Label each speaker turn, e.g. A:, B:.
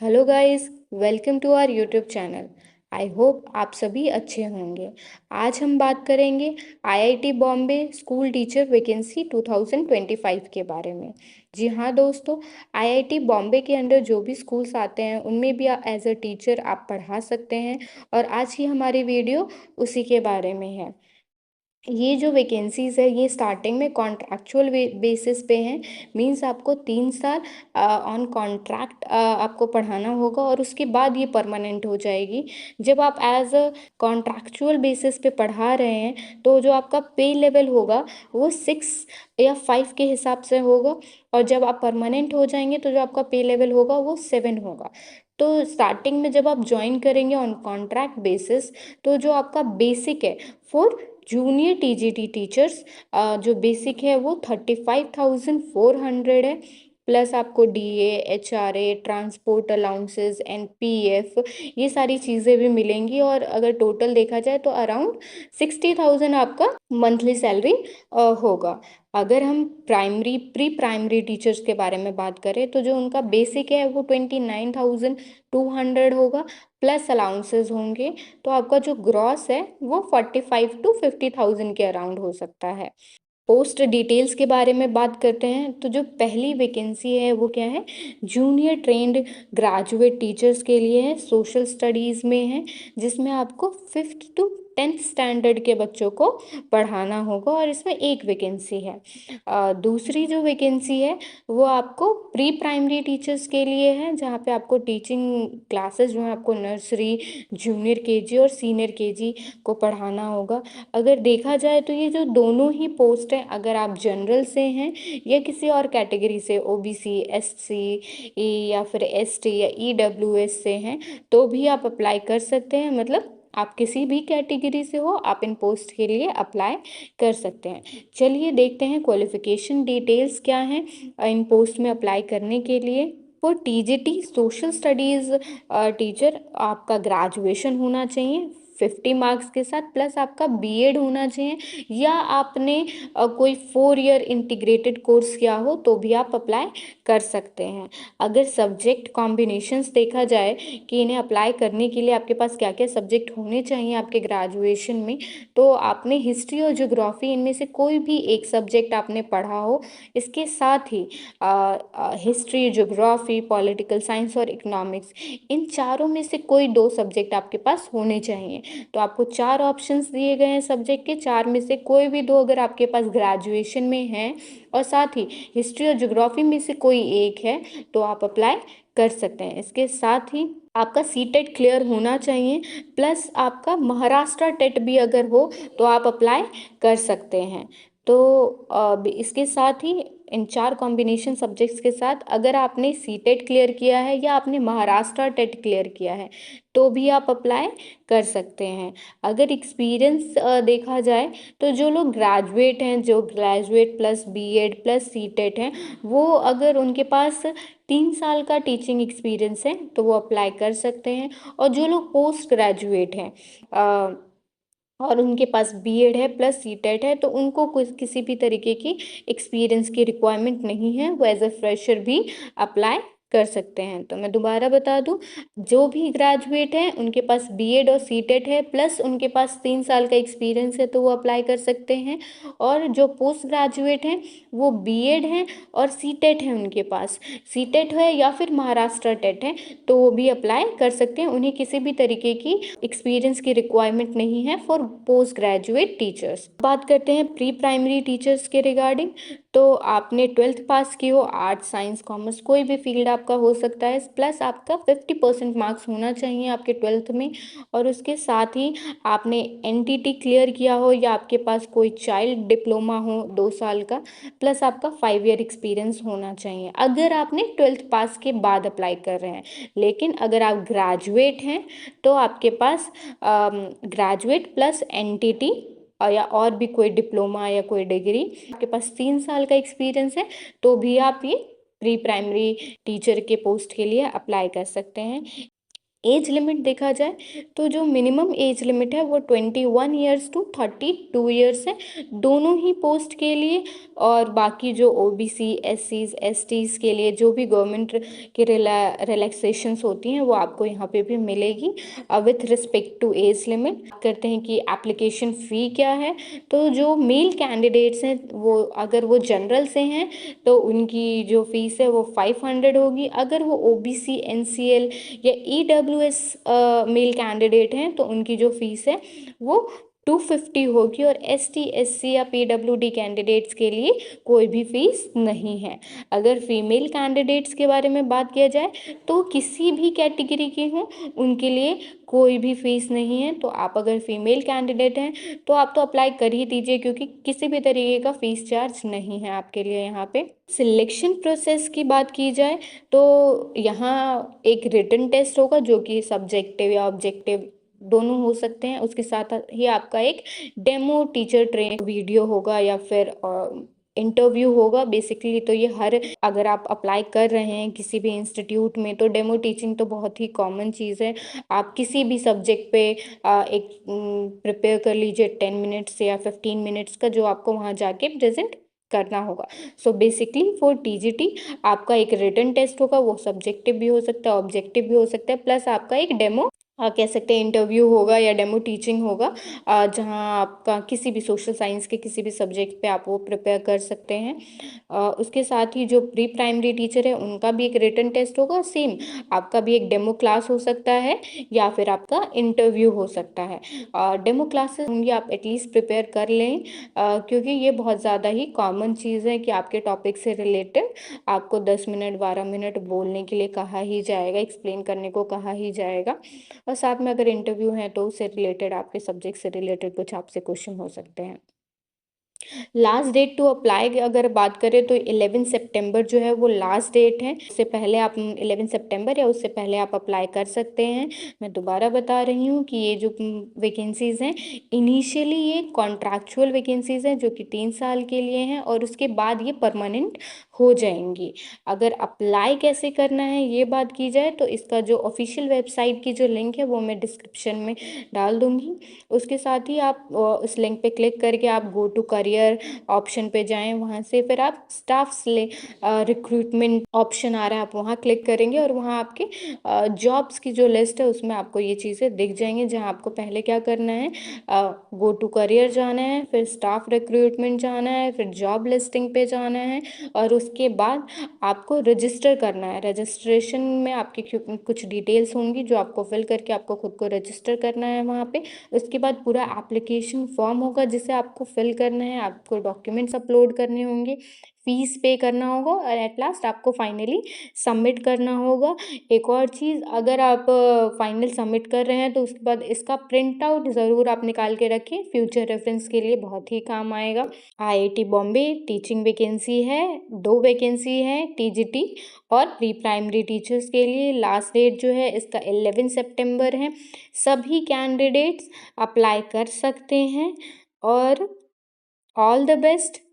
A: Hello guys, welcome to our YouTube channel. I hope आप सभी अच्छे होंगे। आज हम बात करेंगे IIT Bombay school teacher vacancy 2025 के बारे में। जी हाँ दोस्तों, आईआईटी बॉम्बे के अंदर जो भी स्कूल्स आते हैं उनमें भी एज अ टीचर आप पढ़ा सकते हैं। और आज की हमारी वीडियो उसी के बारे में है। ये जो वैकेंसीज है ये स्टार्टिंग में कॉन्ट्रैक्चुअल बेसिस पे हैं। मींस आपको 3 साल ऑन कॉन्ट्रैक्ट आपको पढ़ाना होगा और उसके बाद ये परमानेंट हो जाएगी। जब आप एज अ कॉन्ट्रैक्चुअल बेसिस पे पढ़ा रहे हैं तो जो आपका पे लेवल होगा वो 6 या 5 के हिसाब से होगा। और जब आप परमानेंट हो जाएंगे तो जो आपका पे लेवल होगा वो 7 होगा। तो स्टार्टिंग में जब आप ज्वाइन करेंगे ऑन कॉन्ट्रैक्ट बेसिस तो जो आपका बेसिक है फॉर जूनियर टीजीटी टीचर्स, जो बेसिक है वो 35,400 है। प्लस आपको DA, HRA, transport allowances, NPF, ये सारी चीज़ें भी मिलेंगी। और अगर टोटल देखा जाए तो अराउंड 60,000 आपका मंथली सैलरी होगा। अगर हम प्राइमरी प्री प्राइमरी टीचर्स के बारे में बात करें तो जो उनका बेसिक है वो 29,200 होगा। प्लस अलाउंसेस होंगे तो आपका जो ग्रॉस है वो 45 to 50,000 के अराउंड हो सकता है। पोस्ट डिटेल्स के बारे में बात करते हैं तो जो पहली वैकेंसी है वो क्या है, जूनियर ट्रेंड ग्रेजुएट टीचर्स के लिए है, सोशल स्टडीज़ में है। जिसमें आपको 5th to 10th स्टैंडर्ड के बच्चों को पढ़ाना होगा और इसमें एक वैकेंसी है। दूसरी जो वैकेंसी है वो आपको प्री प्राइमरी टीचर्स के लिए है, जहाँ पे आपको टीचिंग क्लासेस जो है आपको नर्सरी, जूनियर केजी और सीनियर केजी को पढ़ाना होगा। अगर देखा जाए तो ये जो दोनों ही पोस्ट हैं, अगर आप जनरल से हैं या किसी और कैटेगरी से ओबीसी, एससी या फिर एसटी या ईडब्ल्यूएस से हैं तो भी आप अप्लाई कर सकते हैं। मतलब आप किसी भी कैटेगरी से हो आप इन पोस्ट के लिए अप्लाई कर सकते हैं। चलिए देखते हैं क्वालिफिकेशन डिटेल्स क्या हैं इन पोस्ट में अप्लाई करने के लिए। For TGT social studies teacher आपका ग्रेजुएशन होना चाहिए 50 मार्क्स के साथ, प्लस आपका बीएड होना चाहिए या आपने कोई 4 ईयर इंटीग्रेटेड कोर्स किया हो तो भी आप अप्लाई कर सकते हैं। अगर सब्जेक्ट कॉम्बिनेशंस देखा जाए कि इन्हें अप्लाई करने के लिए आपके पास क्या क्या सब्जेक्ट होने चाहिए आपके ग्रेजुएशन में, तो आपने हिस्ट्री और ज्योग्राफी इनमें से कोई भी एक सब्जेक्ट आपने पढ़ा हो। इसके साथ ही हिस्ट्री, ज्योग्राफी, पॉलिटिकल साइंस और इकोनॉमिक्स, इन चारों में से कोई 2 सब्जेक्ट आपके पास होने चाहिए। तो आपको 4 ऑप्शंस दिए गए हैं सब्जेक्ट के, 4 में से कोई भी 2 अगर आपके पास ग्रेजुएशन में है और साथ ही हिस्ट्री और ज्योग्राफी में से कोई एक है तो आप अप्लाई कर सकते हैं। इसके साथ ही आपका सीटेट क्लियर होना चाहिए, प्लस आपका महाराष्ट्र टेट भी अगर हो तो आप अप्लाई कर सकते हैं। तो इसके साथ ही इन 4 कॉम्बिनेशन सब्जेक्ट्स के साथ अगर आपने सीटेट क्लियर किया है या आपने महाराष्ट्र टेट क्लियर किया है तो भी आप अप्लाई कर सकते हैं। अगर एक्सपीरियंस देखा जाए तो जो लोग ग्रेजुएट हैं, जो graduate plus BEd plus CTET हैं, वो अगर उनके पास 3 साल का टीचिंग एक्सपीरियंस है तो वो अप्लाई कर सकते हैं। और जो लोग पोस्ट ग्रेजुएट हैं और उनके पास बीएड है प्लस सीटेट है तो उनको कुछ किसी भी तरीके की एक्सपीरियंस की रिक्वायरमेंट नहीं है, वो एज अ फ्रेशर भी अप्लाई कर सकते हैं। तो मैं दोबारा बता दूं, जो भी ग्रेजुएट हैं उनके पास बीएड और सीटेट है प्लस उनके पास 3 साल का एक्सपीरियंस है तो वो अप्लाई कर सकते हैं। और जो पोस्ट ग्रेजुएट हैं वो बीएड हैं और सीटेट है उनके पास, सीटेट है या फिर महाराष्ट्र टेट है तो वो भी अप्लाई कर सकते हैं। उन्हें किसी भी तरीके की एक्सपीरियंस की रिक्वायरमेंट नहीं है फॉर पोस्ट ग्रेजुएट टीचर्स। बात करते हैं प्री प्राइमरी टीचर्स के रिगार्डिंग। तो आपने 12th पास की हो, आर्ट्स, साइंस, कॉमर्स, कोई भी फील्ड आपका हो सकता है, प्लस आपका 50% मार्क्स होना चाहिए आपके 12th में। और उसके साथ ही आपने एनटीटी क्लियर किया हो या आपके पास कोई चाइल्ड डिप्लोमा हो 2 साल का, प्लस आपका 5 ईयर एक्सपीरियंस होना चाहिए अगर आपने 12th पास के बाद अप्लाई कर रहे हैं। लेकिन अगर आप ग्रेजुएट हैं तो आपके पास ग्रेजुएट प्लस एनटीटी या और भी कोई डिप्लोमा या कोई डिग्री, आपके पास 3 साल का एक्सपीरियंस है तो भी आप ये प्री प्राइमरी टीचर के पोस्ट के लिए अप्लाई कर सकते हैं। एज लिमिट देखा जाए तो जो मिनिमम एज लिमिट है वो 21 ईयर्स टू 32 ईयर्स है दोनों ही पोस्ट के लिए। और बाकी जो ओबीसी एससीज एसटीज के लिए जो भी गवर्नमेंट के रिलैक्सेशंस होती हैं वो आपको यहाँ पे भी मिलेगी with respect to age limit. करते हैं कि एप्लीकेशन फ़ी क्या है। तो जो मेल कैंडिडेट्स हैं वो अगर वो जनरल से हैं तो उनकी जो फीस है वो 500 होगी। अगर वो ओबीसी एनसीएल या ईडब्ल्यूएस मेल कैंडिडेट हैं तो उनकी जो फीस है वो 250 होगी। और एसटी एससी या पीडब्ल्यूडी कैंडिडेट्स के लिए कोई भी फीस नहीं है। अगर फीमेल कैंडिडेट्स के बारे में बात किया जाए तो किसी भी कैटेगरी के हों उनके लिए कोई भी फीस नहीं है। तो आप अगर फीमेल कैंडिडेट हैं तो आप तो अप्लाई कर ही दीजिए क्योंकि किसी भी तरीके का फीस चार्ज नहीं है आपके लिए यहाँ पे। सिलेक्शन प्रोसेस की बात की जाए तो यहाँ एक रिटन टेस्ट होगा जो कि सब्जेक्टिव या ऑब्जेक्टिव दोनों हो सकते हैं। उसके साथ ही आपका एक डेमो टीचर ट्रेन वीडियो होगा या फिर इंटरव्यू होगा। बेसिकली तो ये हर अगर आप अप्लाई कर रहे हैं किसी भी इंस्टीट्यूट में तो डेमो टीचिंग तो बहुत ही कॉमन चीज़ है। आप किसी भी सब्जेक्ट पे एक प्रिपेयर कर लीजिए 10 मिनट्स या 15 मिनट्स का जो आपको वहाँ जाके प्रेजेंट करना होगा। सो बेसिकली फॉर टीजीटी आपका एक रिटन टेस्ट होगा वो सब्जेक्टिव भी हो सकता है ऑब्जेक्टिव भी हो सकता है प्लस आपका एक डेमो कह सकते हैं इंटरव्यू होगा या डेमो टीचिंग होगा जहां आपका किसी भी सोशल साइंस के किसी भी सब्जेक्ट पे आप वो प्रिपेयर कर सकते हैं। उसके साथ ही जो प्री प्राइमरी टीचर है उनका भी एक रिटन टेस्ट होगा सेम। आपका भी एक डेमो क्लास हो सकता है या फिर आपका इंटरव्यू हो सकता है। डेमो क्लासेस होंगी आप एटलीस्ट प्रिपेयर कर लें क्योंकि ये बहुत ज़्यादा ही कॉमन चीज़ है कि आपके टॉपिक से रिलेटेड आपको 10 मिनट 12 मिनट बोलने के लिए कहा ही जाएगा एक्सप्लेन करने को कहा ही जाएगा। और साथ में अगर इंटरव्यू है तो उससे रिलेटेड आपके सब्जेक्ट से रिलेटेड कुछ आपसे क्वेश्चन हो सकते हैं। लास्ट डेट टू अप्लाई की अगर बात करें तो 11 सितंबर जो है वो लास्ट डेट है। उससे पहले आप 11 सितंबर या उससे पहले आप अप्लाई कर सकते हैं। मैं दोबारा बता रही हूँ कि ये जो वैकेंसीज़ हैं इनिशियली ये कॉन्ट्रैक्चुअल वैकेंसीज़ हैं जो कि 3 साल के लिए हैं और उसके बाद ये परमानेंट हो जाएंगी। अगर अप्लाई कैसे करना है ये बात की जाए तो इसका जो ऑफिशियल वेबसाइट की जो लिंक है वो मैं डिस्क्रिप्शन में डाल दूँगी। उसके साथ ही आप उस लिंक पे क्लिक करके आप गो टू करियर ऑप्शन पे जाएं। वहाँ से फिर आप स्टाफ रिक्रूटमेंट ऑप्शन आ रहा है आप वहाँ क्लिक करेंगे और वहाँ आपके जॉब्स की जो लिस्ट है उसमें आपको ये चीज़ें दिख जाएंगी। जहाँ आपको पहले क्या करना है गो टू करियर जाना है फिर स्टाफ रिक्रूटमेंट जाना है फिर जॉब लिस्टिंग पे जाना है और उसके बाद आपको रजिस्टर करना है। रजिस्ट्रेशन में आपकी कुछ डिटेल्स होंगी जो आपको फिल करके आपको खुद को रजिस्टर करना है वहाँ पे। उसके बाद पूरा एप्लीकेशन फॉर्म होगा जिसे आपको फिल करना है आपको डॉक्यूमेंट्स अपलोड करने होंगे फीस पे करना होगा और एट लास्ट आपको फाइनली सबमिट करना होगा। एक और चीज़ अगर आप फाइनल सबमिट कर रहे हैं तो उसके बाद इसका प्रिंट आउट ज़रूर आप निकाल के रखें फ्यूचर रेफरेंस के लिए बहुत ही काम आएगा। आईआईटी बॉम्बे टीचिंग वैकेंसी है 2 वैकेंसी है टीजीटी और प्री प्राइमरी टीचर्स के लिए। लास्ट डेट जो है इसका 11 सितंबर है। सभी कैंडिडेट्स अप्लाई कर सकते हैं और ऑल द बेस्ट।